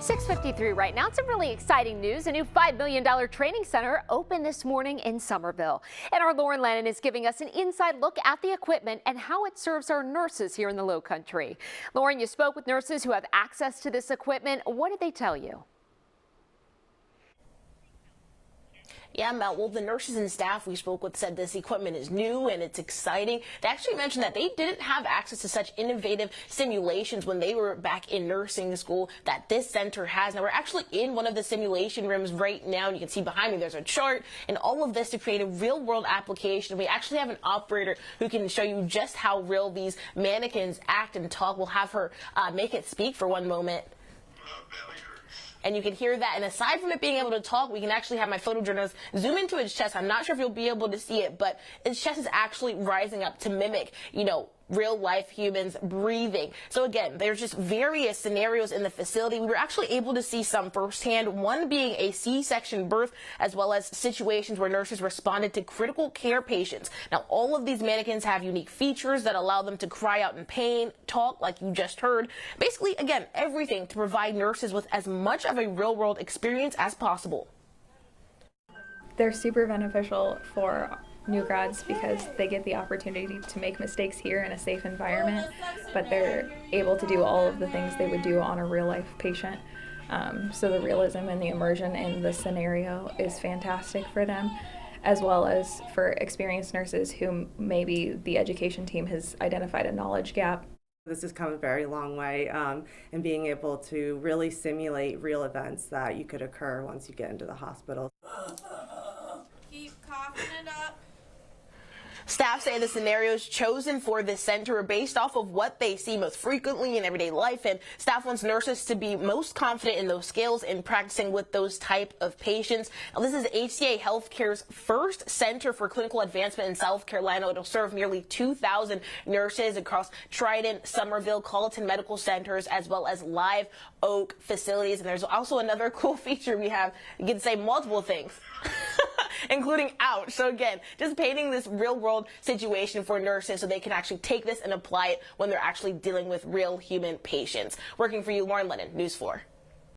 6:53 right now. Some really exciting news. A new $5 million training center opened this morning in Summerville. And our Lauren Lennon is giving us an inside look at the equipment and how it serves our nurses here in the Lowcountry. Lauren, you spoke with nurses who have access to this equipment. What did they tell you? Yeah, Mel, well, the nurses and staff we spoke with said this equipment is new and it's exciting. They actually mentioned that they didn't have access to such innovative simulations when they were back in nursing school that this center has. Now, we're actually in one of the simulation rooms right now, and you can see behind me there's a chart and all of this to create a real-world application. We actually have an operator who can show you just how real these mannequins act and talk. We'll have her make it speak for one moment. And you can hear that. And aside from it being able to talk, we can actually have my photojournalist zoom into its chest. I'm not sure if you'll be able to see it, but its chest is actually rising up to mimic, real life humans breathing. So again, there's just various scenarios in the facility. We were actually able to see some firsthand, one being a C-section birth, as well as situations where nurses responded to critical care patients. Now, all of these mannequins have unique features that allow them to cry out in pain, talk like you just heard. Basically, again, everything to provide nurses with as much of a real-world experience as possible. They're super beneficial for new grads because they get the opportunity to make mistakes here in a safe environment, but they're able to do all of the things they would do on a real-life patient. So the realism and the immersion in the scenario is fantastic for them, as well as for experienced nurses who maybe the education team has identified a knowledge gap. This has come a very long way in being able to really simulate real events that you could occur once you get into the hospital. Keep coughing it up. Staff say the scenarios chosen for this center are based off of what they see most frequently in everyday life, and staff wants nurses to be most confident in those skills in practicing with those type of patients. Now, this is HCA Healthcare's first center for clinical advancement in South Carolina. It'll serve nearly 2,000 nurses across Trident, Summerville, Colleton Medical Centers, as well as Live Oak facilities. And there's also another cool feature we have. You can say multiple things. Including ouch. So again, just painting this real world situation for nurses so they can actually take this and apply it when they're actually dealing with real human patients. Working for you, Lauren Lennon, News 4.